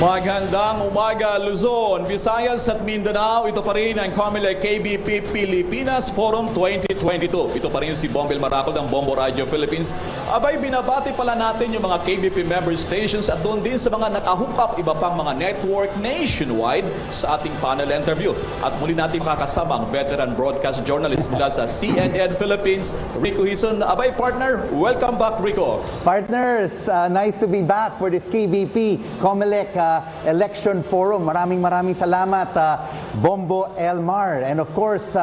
Magandang umaga Luzon, Visayas at Mindanao. Ito pa rin ang COMELEC KBP PiliPinas Forum 2022. Ito pa rin si Elmar Acol ng Bombo Radio Philippines. Abay, binabati pala natin yung mga KBP member stations at doon din sa mga nakahook up iba pang mga network nationwide sa ating panel interview. At muli natin makakasama ang veteran broadcast journalist mula sa CNN Philippines, Rico Hizon. Abay partner, welcome back Rico. Partners, nice to be back for this KBP COMELEC Election Forum. Maraming salamat, Bombo Elmar. And of course,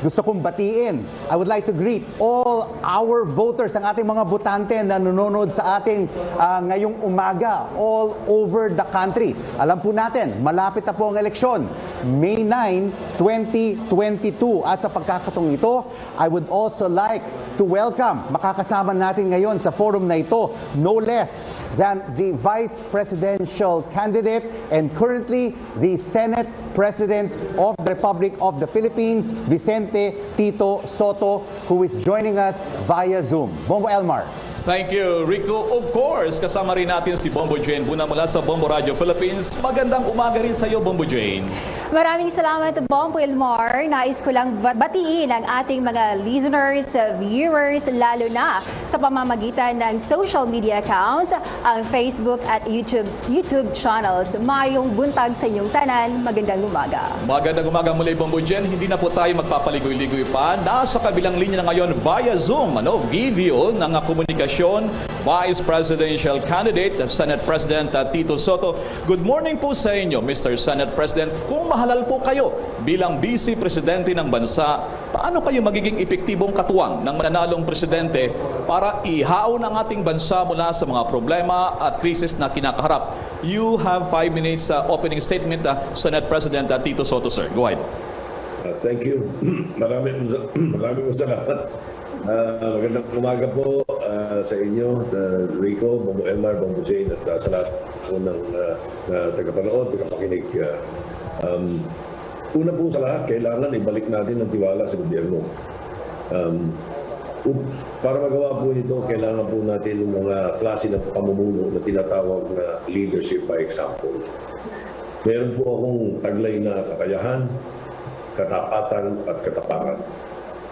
gusto kong batiin. I would like to greet all our voters, ang ating mga botante na nanonood sa ating ngayong umaga all over the country. Alam po natin, malapit na po ang eleksyon. May 9, 2022. At sa pagkakataong ito, I would also like to welcome, makakasama natin ngayon sa forum na ito, no less than the Vice Presidential candidate and currently the Senate President of the Republic of the Philippines, Vicente Tito Sotto, who is joining us via Zoom. Bombo Elmar. Thank you, Rico. Of course, kasama rin natin si Bombo Jane Buna mula sa Bombo Radio Philippines. Magandang umaga rin sa iyo, Bombo Jane. Maraming salamat, Bombo Elmar. Nais ko lang batiin ang ating mga listeners, viewers, lalo na sa pamamagitan ng social media accounts, ang Facebook at YouTube channels. Mayong buntag sa inyong tanan. Magandang umaga. Magandang umaga muli, Bombo Jane. Hindi na po tayo magpapaligoy-ligoy pa. Nasa kabilang linya na ngayon via Zoom, video ng komunikasyon, Vice Presidential Candidate, Senate President Tito Sotto. Good morning po sa inyo, Mr. Senate President. Kung mahalal po kayo bilang Vice Presidente ng bansa, paano kayo magiging epektibong katuwang ng mananalong presidente para ihaon ang ating bansa mula sa mga problema at krisis na kinakaharap? You have 5 minutes opening statement, Senate President Tito Sotto, sir. Go ahead. Thank you. Maraming salamat. Magandang umaga po sa inyo, Rico, Bombo Elmar, Bombo Jane, at sa lahat po ng tagapanood, tagapakinig. Una po sa lahat, kailangan ibalik natin ang tiwala sa gobyerno. Para magawa po ito, kailangan po natin yung mga klase ng pamumuno na tinatawag na leadership by example. Meron po akong taglay na kakayahan, katapatan at katapangan.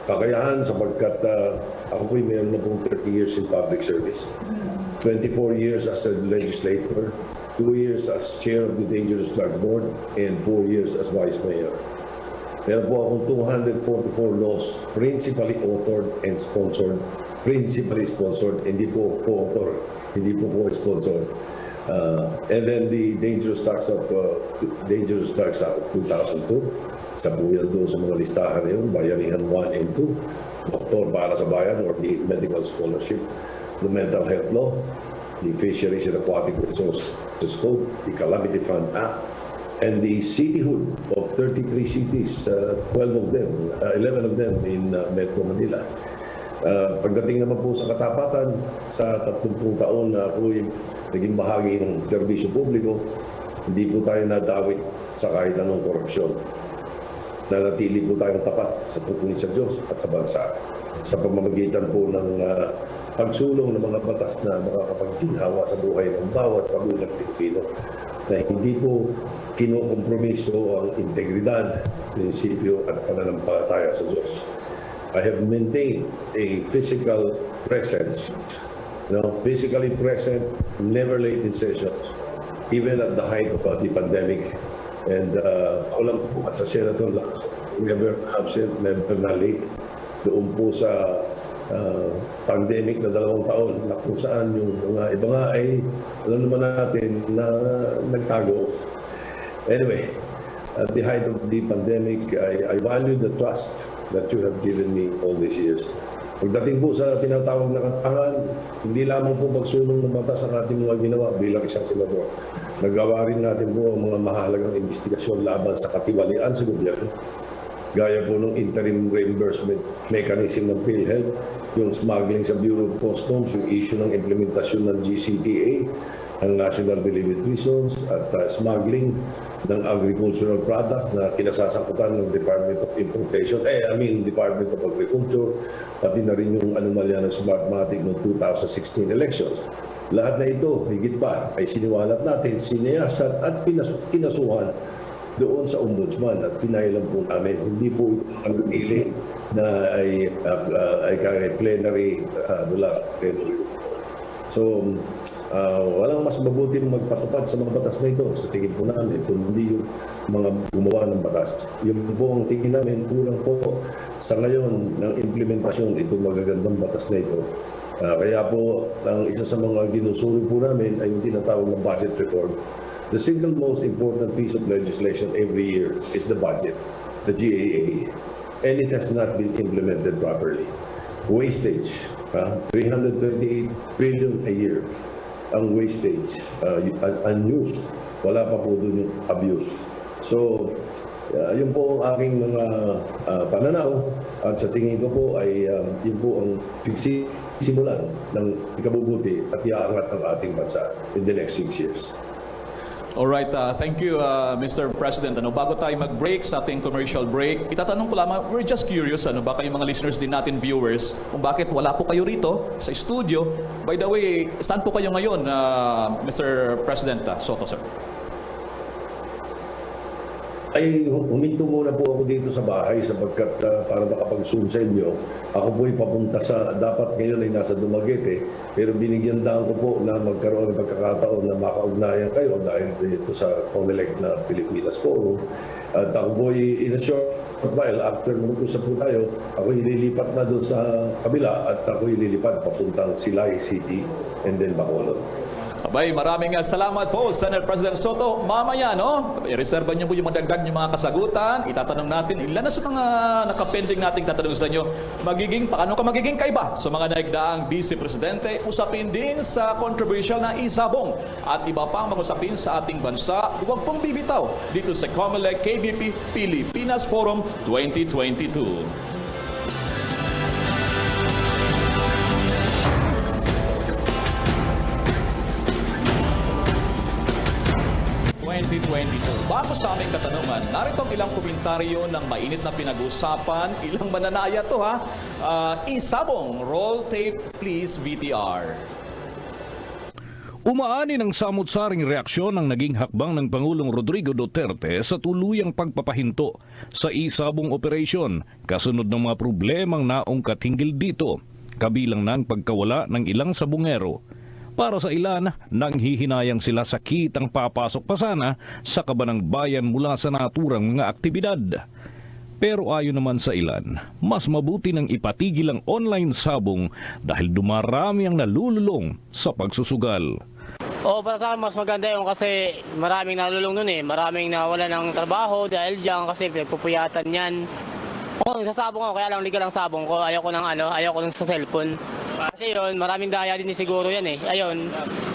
Kakayahan sapagkat ako po'y meron na pong 30 years in public service. 24 years as a legislator, 2 years as chair of the Dangerous Drugs Board, and 4 years as vice mayor. Meron po akong 244 laws, principally authored and sponsored. Principally sponsored, hindi po co-author, hindi po co-sponsored. And then the Dangerous Drugs Act of 2002. Sa po yan doon sa mga listahan na yun, Bayanihan 1 and 2, Doktor para sa Bayan or the Medical Scholarship, the Mental Health Law, the Fisheries and Aquatic Resources Code, the Calamity Fund Act, and the cityhood of 33 cities, 11 of them in Metro Manila. Pagdating naman po sa katapatan, sa 30 taon na po naging bahagi ng serbisyo publiko, hindi po tayo nadawit sa kahit anong korupsyon. Nanatili po tayong tapat sa tungkulin sa Diyos at sa bansa sa pamamagitan po ng pagsulong ng mga batas na makakapagginhawa sa buhay ng bawat pagulang Pilipino na hindi po kinokompromiso ang integridad, prinsipyo at pananampalataya sa Diyos. I have maintained a physical presence, physically present, never late in session, even at the height of the pandemic. And ako lang po at sa Senator Lacson, never absent, never na late. Doon po sa pandemic na 2 taon na kung saan yung mga iba nga ay alam naman natin na nagtago. Anyway, at the height of the pandemic, I value the trust that you have given me all these years. Pagdating po sa tinatawag na katangan, hindi lamang po pagsulong ng batas ang ating mga ginawa bilang isang senador. Nagawa rin natin po ang mga mahalagang investigasyon laban sa katiwalian sa gobyerno. Gaya po ng interim reimbursement mechanism ng PhilHealth, yung smuggling sa Bureau of Customs, yung issue ng implementasyon ng GCTA, ang National Believed Reasons, at smuggling ng agricultural products na kinasasangkutan ng Department of Importation, Department of Agriculture, pati na rin yung anomalya ng Smartmatic noong 2016 elections. Lahat na ito, higit pa, ay siniwalat natin, siniyasan at kinasuhan doon sa ombudsman at pinailan po namin. Hindi po ang pinili na ay plenary, So, walang mas mabuti magpatupad sa mga batas na ito sa tingin po namin, kundi yung mga gumawa ng batas. Yung po ang tingin namin, kulang po sa ngayon ng implementasyon itong magagandang batas na ito. Kaya po, ang isa sa mga ginusuri po namin ay yung tinatawag na budget reform. The single most important piece of legislation every year is the budget, the GAA, and it has not been implemented properly. Wastage, 328 billion a year ang wastage, unused. Wala pa po doon yung abuse. So, yun po ang aking mga pananaw at sa tingin ko po ay yun po ang simulan ng ikabubuti at iaangat ng ating bansa in the next 6 years. Alright, thank you, Mr. President. Bago tayo mag-break sa ating commercial break, itatanong ko lamang, we're just curious, baka yung mga listeners din natin, viewers, kung bakit wala po kayo rito sa studio. By the way, saan po kayo ngayon, Mr. President Soto, sir? Ay, huminto muna po ako dito sa bahay sapagkat para makapag-zoom sa inyo, ako po'y papunta sa, dapat ngayon ay nasa Dumaguete, pero binigyan daan ko po na magkaroon ng pagkakataon na makaugnayan kayo dahil dito sa COMELEC na PiliPinas Forum. At ako po'y in a short while, after mag-usap po tayo, ako ililipat na doon sa kabila at ako ililipat papuntang Silay City and then Bacolod. Abay, maraming salamat po, Senate President Soto. Mamaya, i-reserve nyo po yung madagdag yung mga kasagutan. Itatanong natin, ilan na sa mga nakapending nating tatanong sa inyo, paano ka magiging kaiba sa mga naigdaang Vice Presidente, usapin din sa controversial na isabong at iba pang mga usapin sa ating bansa. Huwag pong bibitaw dito sa COMELEC KBP PiliPinas Forum 2022. 2022. Bago sa aming katanungan, narito ang ilang komentaryo ng mainit na pinag-usapan. Ilang mananaya to ha. Isabong, roll tape please VTR. Umaani ng samot-saring reaksyon ang naging hakbang ng Pangulong Rodrigo Duterte sa tuluyang pagpapahinto sa isabong operasyon kasunod ng mga problemang naungkat hinggil dito, kabilang ng pagkawala ng ilang sabungero. Para sa ilan, nanghihinayang sila sa kitang papasok pa sana sa kabanang bayan mula sa naturang mga aktibidad. Pero ayon naman sa ilan, mas mabuti nang ipatigil ang online sabong dahil dumarami ang nalululong sa pagsusugal. Para sa akin mas maganda yung kasi maraming nalulung nun maraming nawala ng trabaho dahil diyan kasi pupuyatan yan. Nagsasabong ako, kaya lang legal ang sabong ko, ayaw ko ng sa cellphone. Kasi yun, maraming daya din siguro yan Ayun,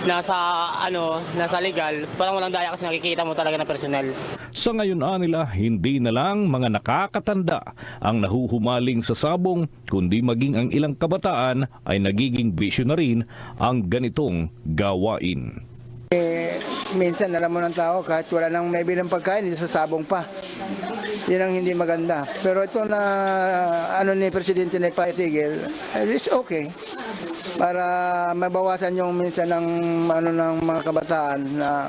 nasa legal, parang walang daya kasi nakikita mo talaga na personal. Sa ngayon nila, hindi na lang mga nakakatanda ang nahuhumaling sa sabong, kundi maging ang ilang kabataan ay nagiging bisyo na rin ang ganitong gawain. Minsan alam mo ng tao kahit wala nang may bilang pagkain, sa sabong pa. Yan ang hindi maganda. Pero ito na ni Presidente na ipatigil, it's okay. Para mabawasan yung minsan ng ng mga kabataan na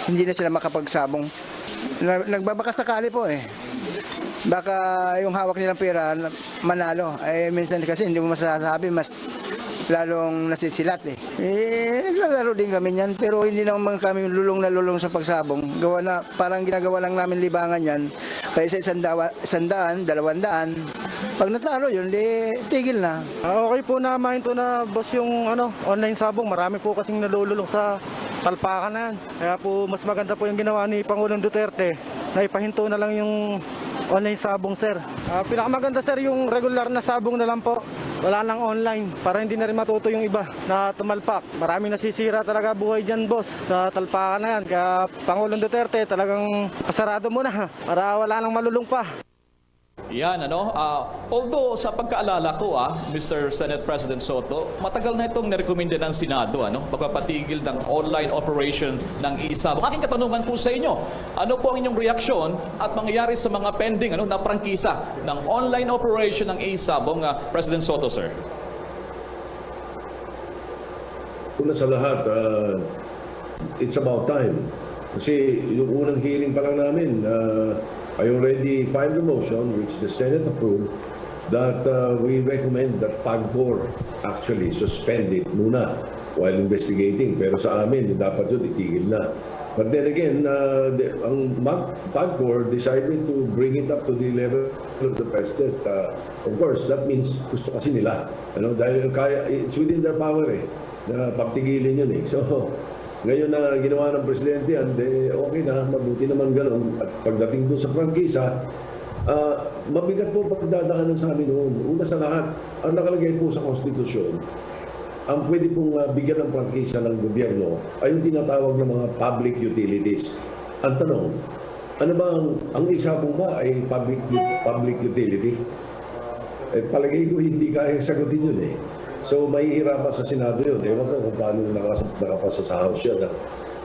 hindi na sila makapagsabong. Nagbabakasakali po Baka yung hawak nilang pera manalo. Minsan kasi hindi mo masasabi, mas lalong nasisilat naglalaro din kami niyan, pero hindi naman kami lulong na lulong sa pagsabong. Parang ginagawa lang namin libangan yan. Kaya sa 100, 200, pag natalo yun, tigil na. Okay po na mahinto na boss yung online sabong. Marami po kasing nalululong sa talpakan na yan. Kaya po mas maganda po yung ginawa ni Pangulong Duterte na ipahinto na lang yung online sabong, sir. Pinakamaganda, sir, yung regular na sabong na lang po. Wala nang online para hindi na rin matuto yung iba na tumalpak. Maraming nasisira talaga buhay dyan, boss, sa talpakan na yan. Kaya Pangulong Duterte talagang pasarado mo na para wala nang malulung pa. Yan, although sa pagkaalala ko, Mr. Senate President Soto, matagal na itong nirekomenda ng Senado, pagpapatigil ng online operation ng isabong. Aking katanungan po sa inyo, ano po ang inyong reaksyon at mangyayari sa mga pending na prangkisa ng online operation ng isabong, President Soto, sir? una sa lahat, it's about time. Kasi yung unang hearing pa lang namin, I already filed a motion which the Senate approved that we recommend that PAGCOR actually suspend it muna while investigating. Pero sa amin, dapat yun itigil na. But then again, ang PAGCOR decided to bring it up to the level of the President. Of course, that means gusto kasi nila. Dahil it's within their power na pagtigilin yun So, ngayon na ginawa ng Presidente yan, okay na, mabuti naman ganun. At pagdating doon sa prangkisa, mabigat po pagdadaanan sa amin noon. Una sa lahat, ang nakalagay po sa Konstitusyon, ang pwede pong bigyan ng prangkisa ng gobyerno ay yung tinatawag ng mga public utilities. Ang tanong, ano ba ang isabong ba ay public utility? Palagay ko hindi kaya sagutin yun So, mahihirapan sa Senado yun. Ewan ko kung paano nakapasa sa House yun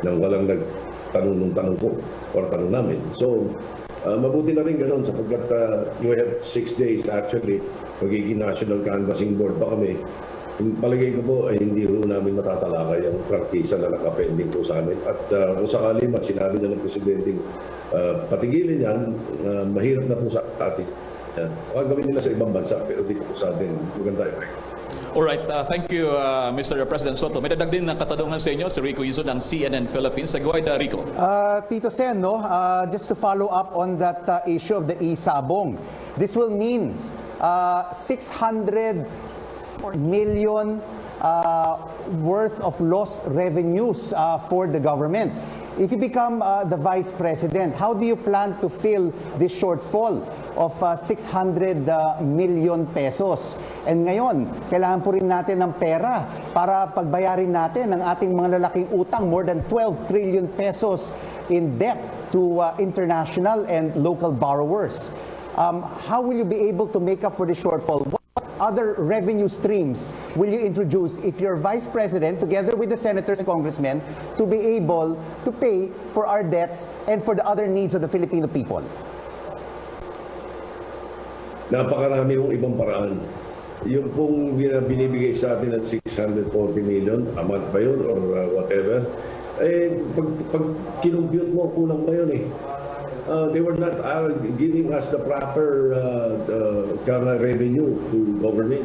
nang walang nagtanong ng tanong ko or tanong namin. So, mabuti na rin ganun sapagkat we have 6 days actually magiging National Canvassing Board pa kami. Palagay ko po ay hindi rin namin matatalakay ang prangkisa na nakapending po sa amin. At kung sakali sinabi na ng Presidente patigilin yan, mahirap na po sa atin. Gawin nila sa ibang bansa pero dito po sa atin maganda yung Alright, thank you, Mr. President Soto. May dadagdag din ng katanungan sa inyo, si Rico Hizon ng CNN Philippines. Go ahead, Rico. Tito Sen, just to follow up on that issue of the e-sabong, this will mean 600 million worth of lost revenues for the government. If you become the Vice President, how do you plan to fill this shortfall of 600 million pesos? And ngayon, kailangan po rin natin ng pera para pagbayarin natin ang ating mga lalaking utang, more than 12 trillion pesos in debt to international and local borrowers. How will you be able to make up for the shortfall? What other revenue streams will you introduce if you're Vice President, together with the senators and congressmen, to be able to pay for our debts and for the other needs of the Filipino people? Napakarami yung ibang paraan. Yung pong binibigay sa atin ng 640 million, a month ba yun or whatever, pag kinumpute mo, kulang pa yun They were not giving us the proper revenue to government.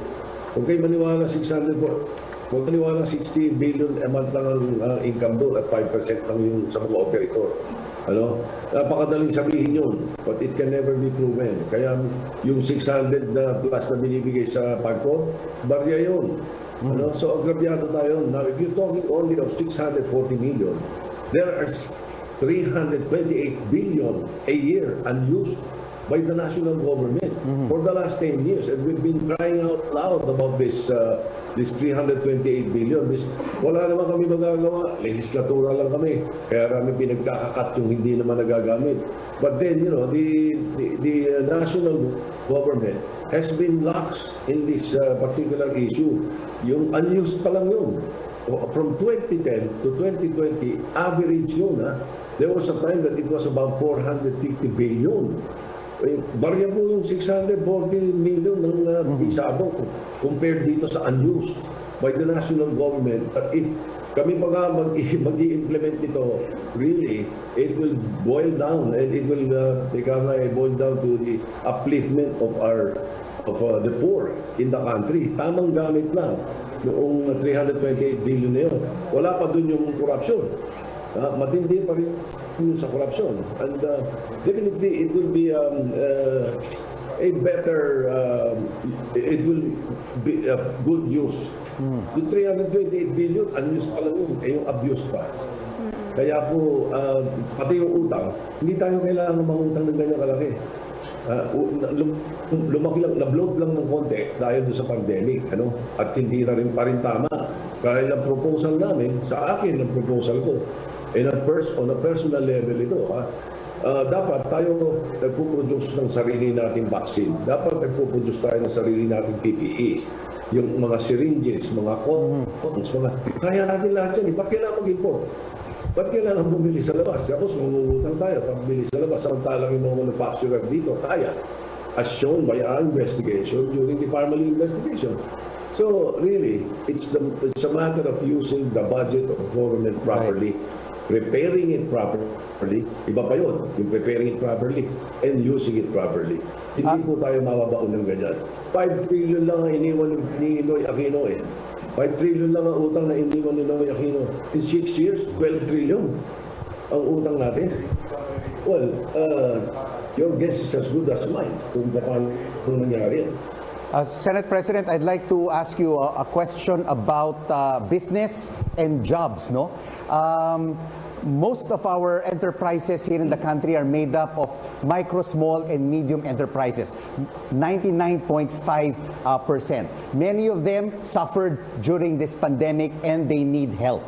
Huwag kayo maniwala 600 po. Huwag maniwala 60 billion a month lang ang income doon at 5% lang yung sa mga operator. Napakadaling sabihin yun, but it can never be proven. Kaya yung 600 plus na binibigay sa PAGCOR, barya yun. So agrabyado tayo. Now, if you're talking only of 640 million, there are 328 billion a year unused by the national government for the last 10 years. And we've been crying out loud about this 328 billion. Wala naman kami magagawa. Legislatura lang kami. Kaya kami pinagkakakat yung hindi naman nagagamit. But then, the national government has been lax in this particular issue. Yung unused pa lang yun. From 2010 to 2020, average yun. There was a time that it was about 450 billion. Barya po yung 640 million ng isabong compared dito sa unused by the national government. But if kami mag-i-implement ito, really, it will boil down and it will boil down to the upliftment of the poor in the country. Tamang gamit lang noong 328 billion na yun. Wala pa dun yung corruption. Matindi pa rin yung sa corruption. And definitely, it will be a better, it will be a good use. Yung 328 billion, unused pa lang yun, yung abused pa. Kaya po, pati yung utang, hindi tayo kailangan mangutang ng ganyan kalaki. Lumaki lang, na-bloat lang ng konti dahil doon sa pandemic, at hindi na rin pa rin tama. Kaya ang proposal namin, sa akin ang proposal ko, on a personal level ito, dapat tayo nagpo-produce ng sarili nating vaccine. Dapat nagpo-produce tayo ng sarili nating PPEs. Yung mga syringes, mga condoms, kaya natin lahat yan. Ba't kailangan mag-import? Ba't kailangan bumili sa labas? Tapos mangungutang tayo pag bumili sa labas. Samantalang yung mga manufacturer dito, kaya. As shown by our investigation during the family investigation. So really, it's a matter of using the budget of government properly, preparing it properly. Iba pa yun, yung preparing it properly and using it properly. Hindi po tayo mababaon ng ganyan. 5 trillion lang ang iniwan ni Noy Aquino eh. 5 trillion lang ang utang na iniwan ni Noy Aquino. In 6 years, 12 trillion ang utang natin. Well, your guess is as good as mine kung paano nangyari. Senate President, I'd like to ask you a question about business and jobs. No, most of our enterprises here in the country are made up of micro, small, and medium enterprises. 99.5%. Many of them suffered during this pandemic, and they need help.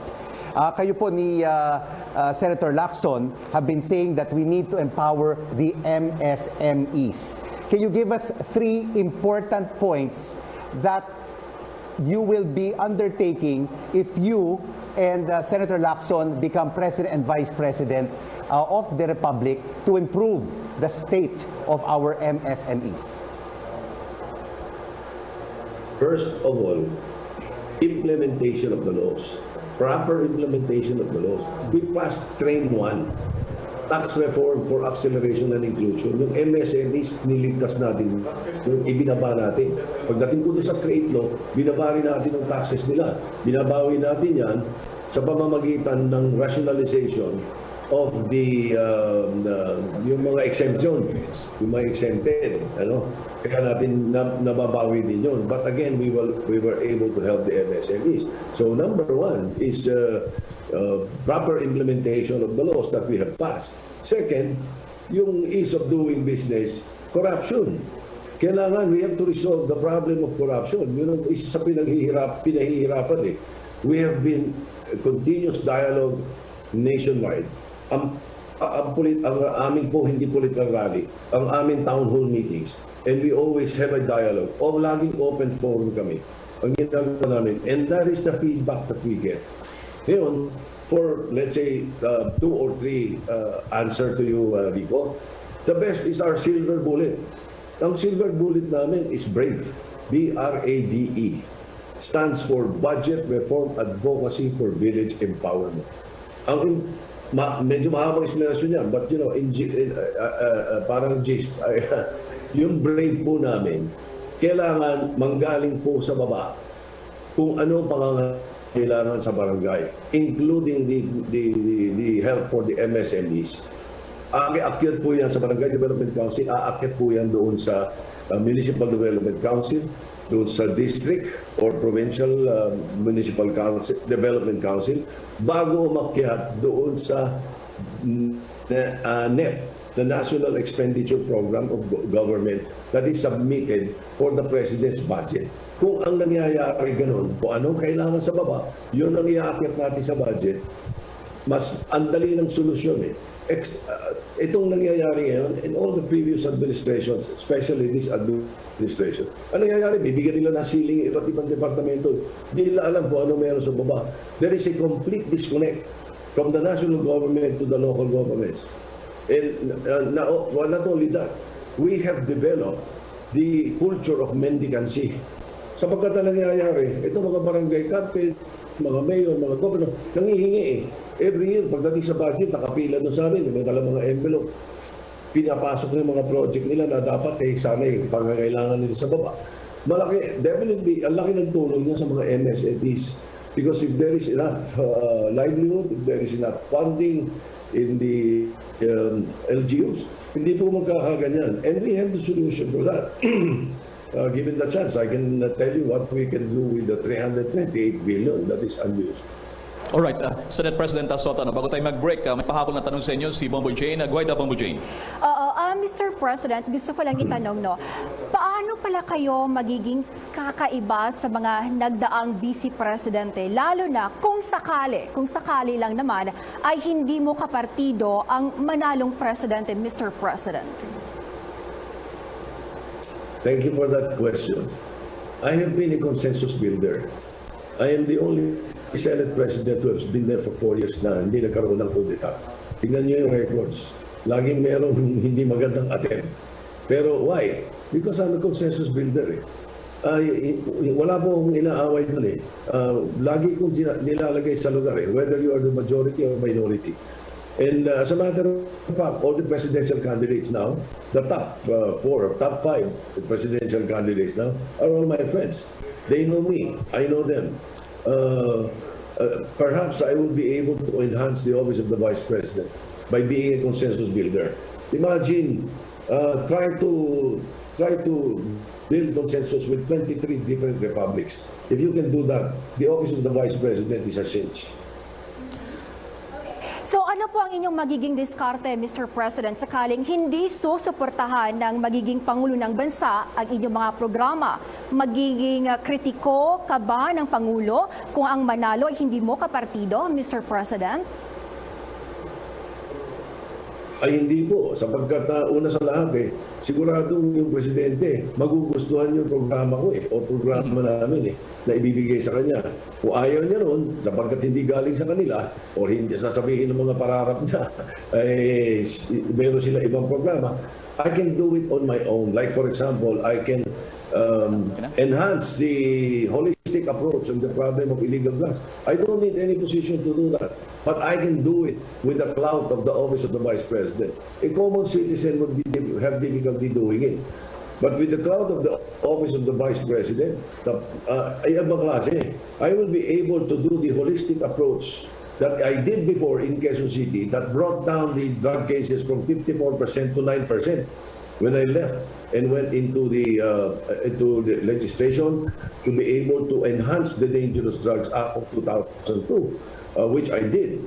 Kayo po ni Senator Lacson have been saying that we need to empower the MSMEs. Can you give us 3 important points that you will be undertaking if you and Senator Lacson become President and Vice President of the Republic to improve the state of our MSMEs? First of all, implementation of the laws. Proper implementation of the laws. We passed Train 1, tax reform for acceleration and inclusion. Yung MSMEs, niligtas natin, yung ibinaba natin. Pagdating ko sa trade law, binabari natin ang taxes nila. Binabawi natin yan sa pamamagitan ng rationalization of yung mga exemption, yung mga exempted, kaya natin nababawi din yun. But again, we were able to help the MSMEs. So number 1 is proper implementation of the laws that we have passed. Second, yung ease of doing business, corruption. Kailangan, we have to resolve the problem of corruption. Yun ang isa sa pinahihirapan eh. We have been continuous dialogue nationwide. Ang aming po hindi political rally, ang aming town hall meetings, and we always have a dialogue. O laging open forum kami. Ang ginagawa namin. And that is the feedback that we get. Ngayon, for let's say 2 or 3 answer to you, Rico, the best is our silver bullet. Ang silver bullet namin is BRAVE. B-R-A-V-E. Stands for Budget Reform Advocacy for Village Empowerment. Ang medyo mahabang explanation yan, but parang gist, yung BRAVE po namin, kailangan manggaling po sa baba kung ano pangangailangan sa barangay, including the help for the MSMEs. Aakyat po yan sa Barangay Development Council, aakyat po yan doon sa Municipal Development Council, doon sa District or Provincial Municipal Council, Development Council, bago umakyat doon sa NEP, the National Expenditure Program of Government that is submitted for the President's budget. Kung ang nangyayari ganun, kung anong kailangan sa baba, yun ang iaakit natin sa budget, mas andali ng solusyon eh. Itong nangyayari ngayon in all the previous administrations, especially this administration, ang nangyayari, bibigyan nila ng ceiling iba't ibang departamento. Hindi nila alam kung ano meron sa baba. There is a complete disconnect from the national government to the local governments. And not only that, we have developed the culture of mendicancy. Sapagkat ang nangyayari, itong mga barangay captain, mga mayor, mga governor, nangihingi eh. Every year, pagdating sa budget, nakapila doon sa amin, may dala mga envelope. Pinapasok ng mga project nila na dapat sana pangangailangan nila sa baba. Malaki, definitely, ang laki ng tulong niya sa mga MSMEs. Because if there is enough livelihood, if there is enough funding in the LGUs, hindi po magkakaganyan. And we have the solution for that. Given the chance, I can tell you what we can do with the 328 billion that is unused. Alright, Senate President Sotto, bago tayo mag-break, may pahakol na tanong sa inyo si Bombo Jane. Go ahead, Bombo Jane. Mr. President, gusto ko lang itanong, paano pala kayo magiging kakaiba sa mga nagdaang Vice Presidente, lalo na kung sakali lang naman, ay hindi mo kapartido ang manalong Presidente, Mr. President? Thank you for that question. I have been a consensus builder. I am the only Senate President who has been there for 4 years na hindi nagkaroon ng kudeta. Tingnan niyo yung records. Laging merong hindi magandang attempt. Pero why? Because I'm a consensus builder. wala po akong inaaway doon eh. Lagi kong nilalagay sa lugar eh, whether you are the majority or minority. And as a matter of fact, all the presidential candidates now, the top 4 or top 5 presidential candidates now are all my friends. They know me. I know them. Perhaps I will be able to enhance the office of the Vice President by being a consensus builder. Imagine, try to build consensus with 23 different republics. If you can do that, the office of the Vice President is a cinch. So ano po ang inyong magiging diskarte, Mr. President, sakaling hindi susuportahan ng magiging Pangulo ng Bansa ang inyong mga programa? Magiging kritiko ka ba ng Pangulo kung ang manalo ay hindi mo kapartido, Mr. President? Ay hindi po, sapagkat una sa lahat siguradong yung presidente magugustuhan yung programa ko o programa namin na ibibigay sa kanya. Kung ayaw niya ron, sapagkat hindi galing sa kanila o hindi sasabihin ng mga pararap niya, meron sila ibang programa, I can do it on my own. Like for example, I can enhance the holistic approach on the problem of illegal drugs. I don't need any position to do that. But I can do it with the clout of the office of the Vice President. A common citizen would have difficulty doing it. But with the clout of the office of the Vice President, I will be able to do the holistic approach that I did before in Quezon City that brought down the drug cases from 54% to 9% when I left and went into the legislation to be able to enhance the Dangerous Drugs Act of 2002. Which I did.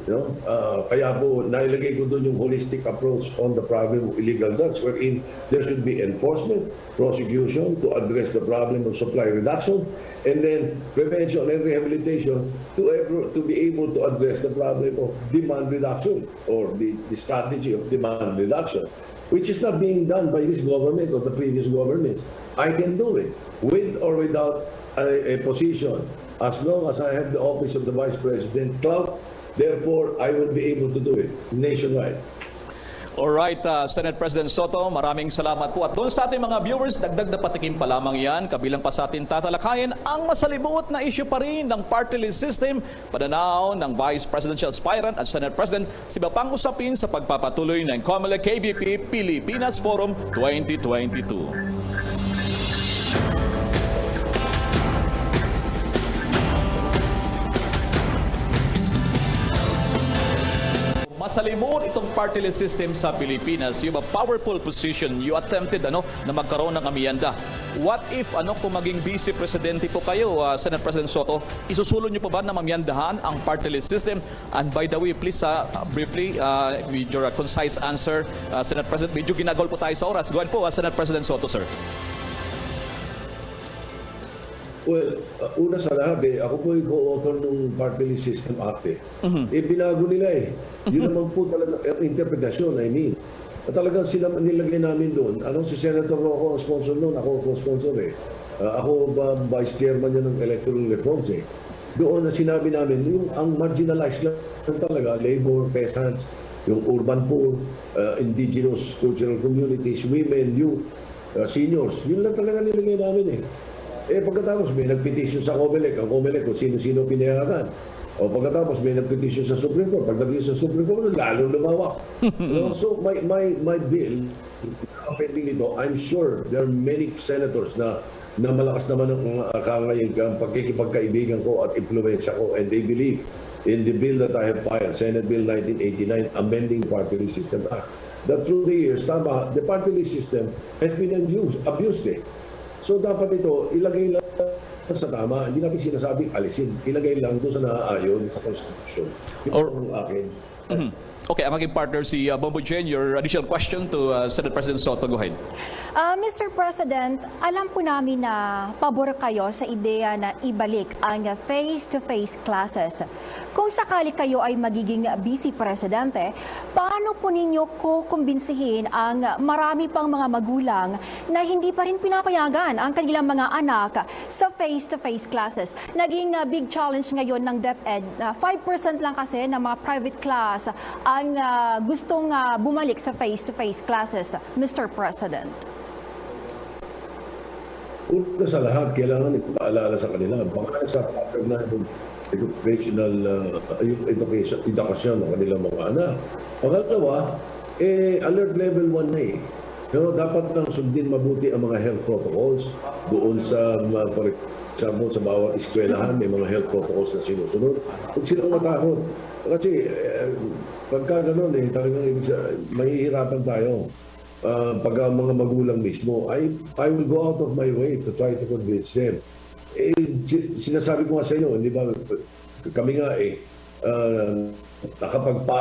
Kaya po, nailagay ko doon yung holistic approach on the problem of illegal drugs wherein there should be enforcement, prosecution to address the problem of supply reduction, and then prevention and rehabilitation to be able to address the problem of demand reduction or the strategy of demand reduction, which is not being done by this government or the previous governments. I can do it with or without a position. As long as I have the office of the Vice President clout, therefore, I will be able to do it nationwide. Alright, Senate President Sotto, maraming salamat po. At doon sa ating mga viewers, dagdag na patikim pa lamang yan. Kabilang pa sa ating tatalakayin ang masalimuot na issue pa rin ng party list system, pananaw ng Vice Presidential Aspirant at Senate President sa iba pang usapin sa pagpapatuloy ng COMELEC KBP PiliPinas Forum 2022. Masalimuot itong party list system sa Pilipinas, yung powerful position you attempted na magkaroon ng amyenda. What if kung maging vice presidente po kayo, Senate President Sotto, isusulong niyo po ba na mamyandahan ang party list system? And by the way, please briefly with your concise answer, Senate President, medyo ginagol po tayo sa oras. Go ahead po, Senate President Sotto, sir. Well, una sa lahat ako po yung co-author ng Party List System Act binago nila Yun naman po talaga ang interpretasyon, I mean. At talagang sila nilagay namin doon. Si Senator Roco ang sponsor noon, ako co-sponsor Ako vice chairman niya ng electoral reforms Doon na sinabi namin, yung ang marginalized lang talaga, labor, peasants, yung urban poor, indigenous cultural communities, women, youth, seniors, yun lang talaga nilagay namin pagkatapos may nagpetisyon sa COMELEC, ang COMELEC kung sino-sino pinayagan. O pagkatapos may nagpetisyon sa Supreme Court, pagdating sa Supreme Court, lalo lumawak. So my bill, pending nito, I'm sure there are many senators na malakas naman ang pagkikipagkaibigan ko at impluwensya ko, and they believe in the bill that I have filed, Senate Bill 1989, amending Party List System Act. That through the years, the party list system has been abused So dapat ito, ilagay lang sa tama. Hindi natin sinasabing alisin. Ilagay lang doon sa naaayon sa Constitution. Yung akin. Okay, ang maging partner si Bombo Jen, your additional question to Senate President Sotto. Go ahead. Mr. President, alam po namin na pabor kayo sa ideya na ibalik ang face-to-face classes. Kung sakali kayo ay magiging vice presidente, paano po ninyo kukumbinsihin ang marami pang mga magulang na hindi pa rin pinapayagan ang kanilang mga anak sa face-to-face classes? Naging big challenge ngayon ng DepEd. 5% lang kasi ng mga private class ang gustong bumalik sa face-to-face classes, Mr. President. una sa lahat, kailangan ipaalala sa kanila. Baka sa pattern na yung educational edukasyon ng kanilang mga anak. Pangalawa, alert level 1 na eh. No, dapat nang sundin mabuti ang mga health protocols doon sa, for example, sa bawat eskwelahan, may mga health protocols na sinusunod. Huwag silang matakot. Kasi pagka gano'n talagang mahihirapan tayo. Pag ang mga magulang mismo, I will go out of my way to try to convince them. Sinasabi ko nga sa inyo, di ba, kami nga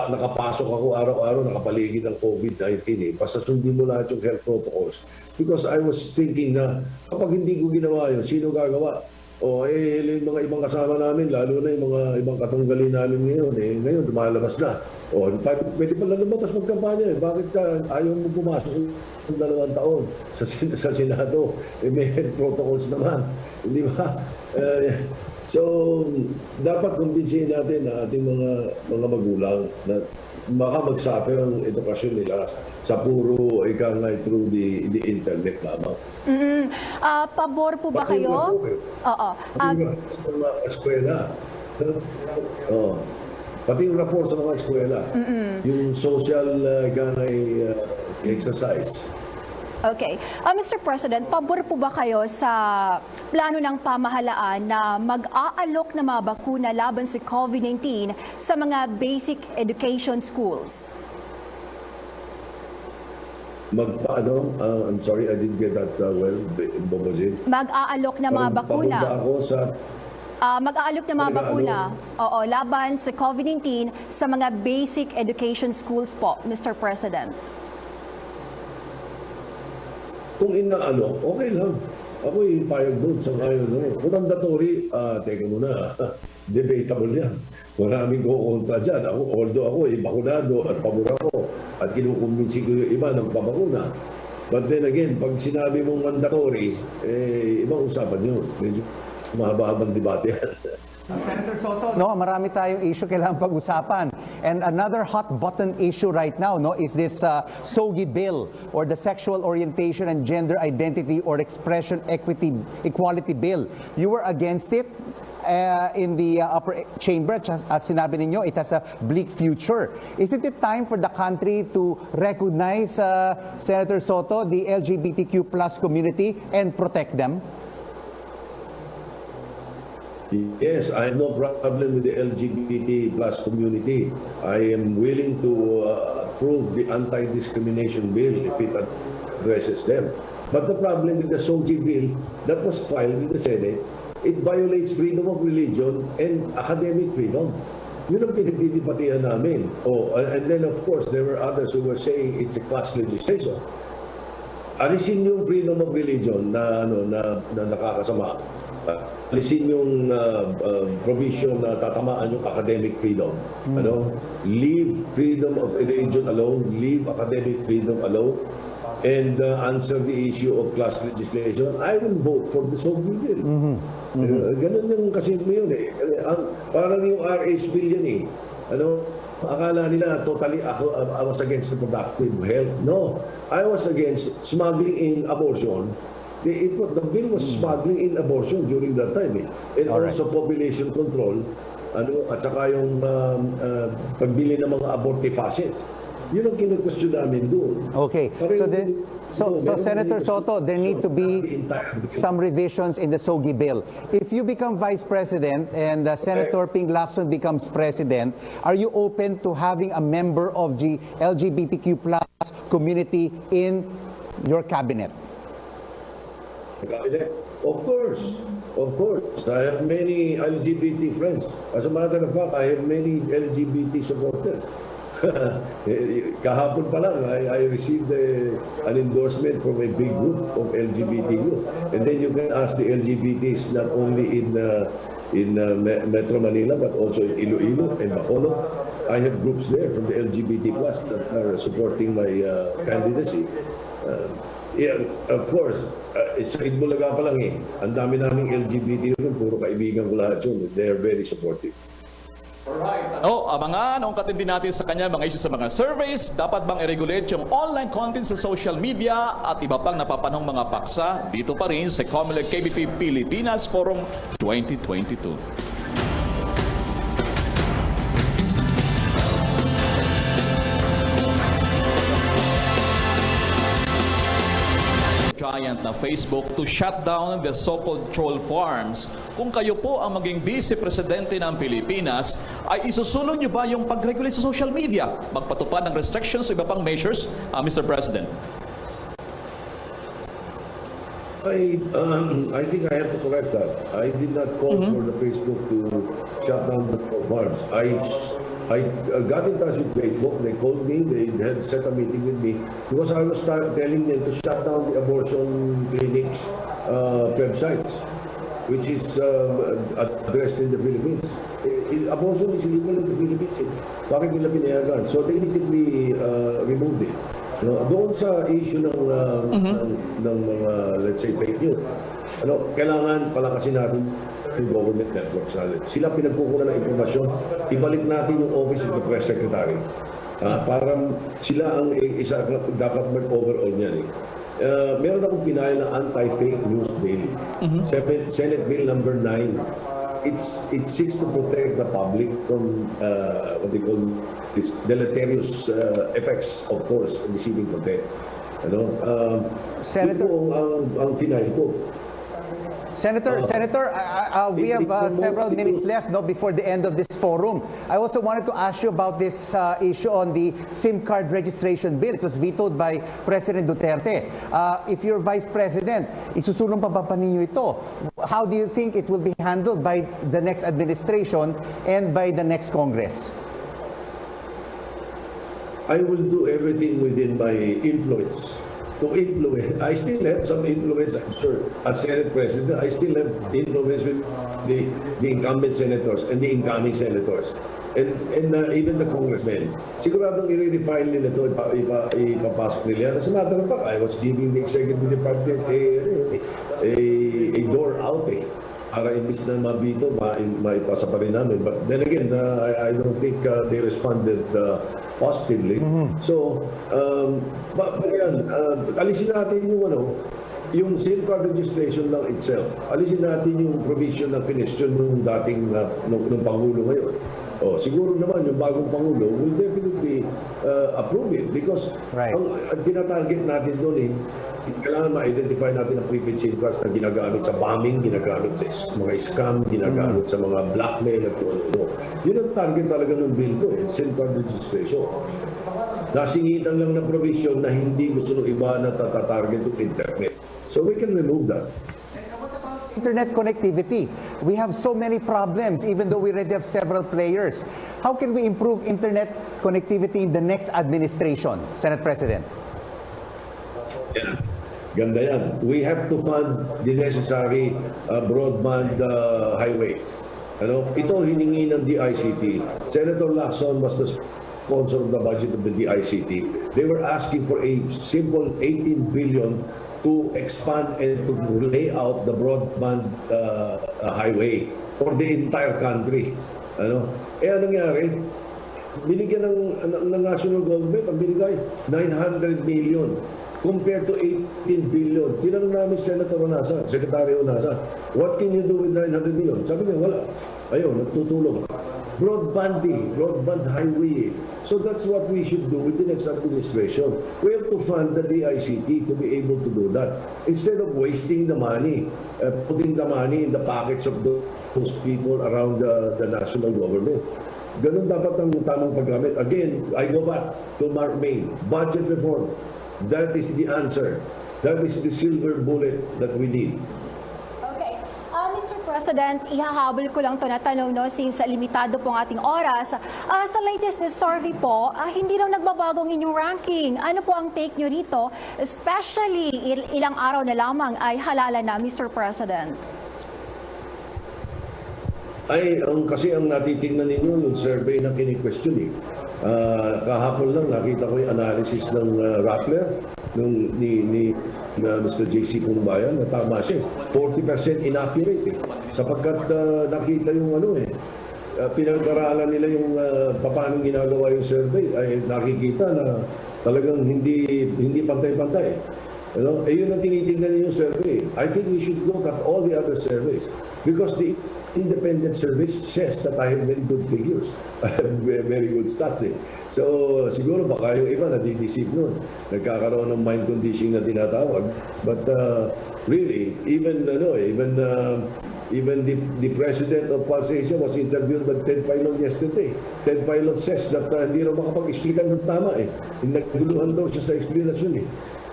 nakapasok ako araw-araw, nakapaligid ng COVID-19 basta sundin mo lahat yung health protocols. Because I was thinking na kapag hindi ko ginawa yun, sino gagawa? Yung mga ibang kasama namin, lalo na yung mga ibang katunggali namin ngayon, ngayon lumalabas na. Pwede pala lumabas magkampanya. Bakit ayaw mo pumasok ng 2 taon sa Senado? May health protocols naman. Hindi ba? So, dapat kumbinsihin natin na ating mga magulang na baka mag-suffer ang edukasyon nila sa puro through the internet lamang. Pabor po ba kayo? Oo. Sa mga eskwela. Pati yung rapport sa mga eskwela. Yung social exercise. Okay. Mr. President, pabor po ba kayo sa plano ng pamahalaan na mag-aalok ng mga bakuna laban sa COVID-19 sa mga basic education schools? I'm sorry, I didn't get that well, Bobojin. Mag-aalok ng mga bakuna. Pabor ba ako sa... mag-aalok ng mga bakuna laban sa COVID-19 sa mga basic education schools po, Mr. President. Kung inaalok, okay lang. Ako payag doon sa ngayon. Kung mandatory, teka muna, debatable yan. Maraming kukontra dyan. Although ako, bakunado at pabor ako at kinukumbinsi ko yung iba ng pabakuna. But then again, pag sinabi mong mandatory, ibang usapan yun. Medyo mahaba-habang debate yan. Senator Sotto, marami tayong issue kailangan pag-usapan. And another hot button issue right now is this SOGI bill, or the Sexual Orientation and Gender Identity or Expression Equality Bill. You were against it in the upper chamber. At sinabi ninyo, it has a bleak future. Isn't it time for the country to recognize, Senator Sotto, the LGBTQ plus community and protect them? Yes, I have no problem with the LGBT plus community. I am willing to approve the anti-discrimination bill if it addresses them. But the problem with the SOGI bill that was filed in the Senate, it violates freedom of religion and academic freedom. Yun ang pinagdidibatihan namin. And then of course, there were others who were saying it's a class legislation. Alisin yung freedom of religion na nakakasama. Alisin yung provision na tatamaan yung academic freedom. Leave freedom of religion alone, leave academic freedom alone, and answer the issue of class legislation. I will vote for the SOGI bill. Ganun yung kasimple yun parang yung RS bill yan akala nila totally I was against reproductive health. No, I was against smuggling in abortion. The bill was smuggling in abortion during that time. And also population control, at saka yung pagbili ng mga abortifacients. Yun ang kinag-question namin doon. Okay. So Senator Sotto, there need to be some revisions in the SOGI bill. If you become Vice President and Senator Ping Lacson becomes President, are you open to having a member of the LGBTQ plus community in your cabinet? Of course. I have many LGBT friends. As a matter of fact, I have many LGBT supporters. Kahapon pa lang, I received an endorsement from a big group of LGBT youth. And then you can ask the LGBTs not only in Metro Manila but also in Iloilo and Bacolod. I have groups there from the LGBT plus that are supporting my candidacy. Of course, sa Itbulaga pa lang ang dami naming LGBT rin, puro kaibigan ko lahat yun. They are very supportive. Alright. Abangan ang katindi natin sa kanya mga issues sa mga surveys. Dapat bang i-regulate yung online content sa social media at iba pang napapanong mga paksa dito pa rin sa COMELEC KBP PiliPinas Forum 2022. Giant na Facebook to shut down the so-called troll farms. Kung kayo po ang maging Vice Presidente ng Pilipinas, ay isusunod niyo ba yung pag-regulate sa social media? Magpatupad ng restrictions o iba pang measures, Mr. President? I think I have to correct that. I did not call for the Facebook to shut down the troll farms. I got in touch with Facebook. They called me. They had set a meeting with me because I was telling them to shut down the abortion clinics websites, which is addressed in the Philippines. Abortion is illegal in the Philippines. Bakit nila pinayagan? So they immediately removed it. Doon sa issue ng mga, let's say, fake news, kailangan palakasin natin yung government networks natin. Sila pinagkukunan ng informasyon, ibalik natin yung Office of the Press Secretary. Para sila ang isa dapat mag-overall niyan. Meron akong pinayal na anti-fake news bill. Senate Bill number 9. It seeks to protect the public from what they call this deleterious effects of false and deceiving content. Senator, ang final ko. Senator, we have several minutes left before the end of this forum. I also wanted to ask you about this issue on the SIM card registration bill. It was vetoed by President Duterte. If you're Vice President, isusulong pa ba ninyo ito? How do you think it will be handled by the next administration and by the next Congress? I will do everything within my influence. To influence. I still have some influence, I'm sure. As Senate President, I still have influence with the incumbent senators and the incoming senators. And even the congressmen. Siguradong i-refile nila ito, ipapasok nila. As a matter of fact, I was giving the executive department a door out para imbis na mabito, maipasa pa rin namin. But then again, I don't think they responded positively. So, alisin natin yung SIM card registration lang itself. Alisin natin yung provision na kinestyon nung dating nung Pangulo ngayon. Siguro naman yung bagong Pangulo will definitely approve it because ang tinatarget natin doon kailangan ma-identify natin ang prepaid SIM cards na ginagamit sa bombing, ginagamit sa mga scam, ginagamit sa mga blackmail at ano. Yun ang target talaga ng bill ko, SIM card registration. Nasingitan lang na provision na hindi gusto ng iba na tatatarget yung internet. So we can remove that. Internet connectivity. We have so many problems even though we already have several players. How can we improve internet connectivity in the next administration, Senate President? Yeah. Ganda yan. We have to fund the necessary broadband highway. Ito hiningi ng DICT. Senator Lacson was the sponsor of the budget of the DICT. They were asking for a simple 18 billion to expand and to lay out the broadband highway for the entire country. Anong nangyari? Binigyan ng national government, ang binigay 900 million. Compared to 18 billion. Tinanong namin Senator Onasa, Secretary Onasa, what can you do with 900 million? Sabi niya, wala. Ayun, nagtutulong. Broadband highway. So that's what we should do with the next administration. We have to fund the DICT to be able to do that. Instead of wasting the money, putting the money in the pockets of those people around the national government. Ganun dapat ang tamang paggamit. Again, I go back to Mark May, budget reform. That is the answer. That is the silver bullet that we need. Okay. Mr. President, ihahabol ko lang ito na tanong, since limitado pong ating oras. Sa latest na survey po, hindi lang nagbabagong inyong ranking. Ano po ang take nyo rito? Especially, ilang araw na lamang ay halala na, Mr. President. Kasi ang natitingnan ninyo yung survey na kini-question kahapon lang nakita ko yung analysis ng Rappler ni Mr. JC Pumbayan na tama siya. 40% inaccurate sapagkat nakita yung pinag-aralan nila yung paano ginagawa yung survey, ay nakikita na talagang hindi pantay-pantay. Yun ang tinitingnan yung survey. I think we should look at all the other surveys because the independent survey says that I have very good figures. I have very good stats. So siguro baka yung iba nadideceive nun. Nagkakaroon ng mind conditioning na tinatawag. But really, even the president of Pulse Asia was interviewed by Ted Filon yesterday. Ted Filon says that hindi raw makapag-explica ng tama Naguluhan daw siya sa explanation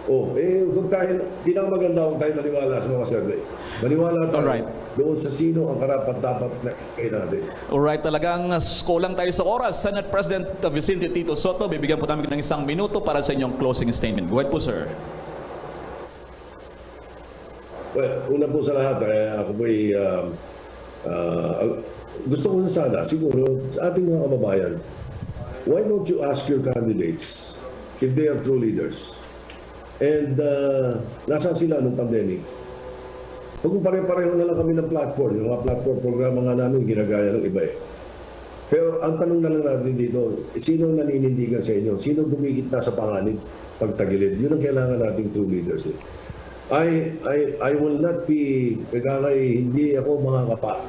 kung tayo, pinakamaganda kung tayo maniwala sa mga survey. Maniwala tayo doon sa sino ang karapat-dapat na kayo natin. Alright, talagang kulang tayo sa oras. Senate President Vicente Tito Sotto, bibigyan po namin ng 1 minuto para sa inyong closing statement. Go ahead po, sir. Well, una po sa lahat, ako po'y gusto ko sana, siguro, sa ating mga kababayan, why don't you ask your candidates if they are true leaders? And nasaan sila nung pandemic? Kung pare-pareho na lang kami ng platform, yung mga platform programa nga namin, ginagaya ng iba Pero ang tanong na lang natin dito, sino naninindigan sa inyo? Sino gumigit na sa panganib pagtagilid? Yun ang kailangan nating true leaders I will not be, hindi ako makakapa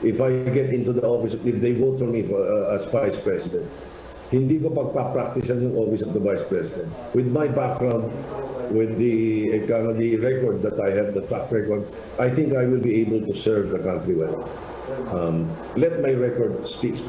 if I get into the office, if they vote for me as Vice President. Hindi ko pagpa-practicean yung office of the Vice President. With my background, with the record that I have, the track record, I think I will be able to serve the country well. Let my record speak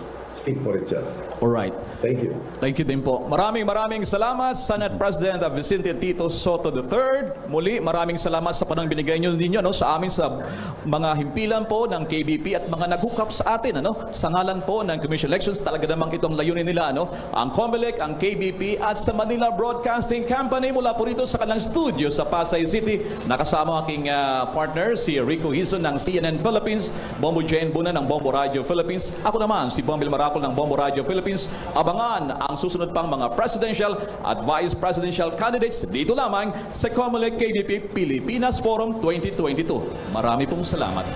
for itself. Alright. Thank you. Thank you din po. Maraming salamat, Senate President Vicente Tito Sotto III. Muli, maraming salamat sa panang binigay ninyo sa amin sa mga himpilan po ng KBP at mga nag-hook sa atin. Sa ngalan po ng Commission Elections, talaga namang itong layunin nila. Ang COMELEC, ang KBP at sa Manila Broadcasting Company mula po rito sa kanilang studio sa Pasay City. Nakasama aking partner, si Rico Hizon ng CNN Philippines, Bombo Jane Buna ng Bombo Radio Philippines. Ako naman, si Elmar Acol ng Bombo Radio Philippines. Abangan ang susunod pang mga presidential at vice presidential candidates dito lamang sa COMELEC KBP Pilipinas Forum 2022. Marami pong salamat.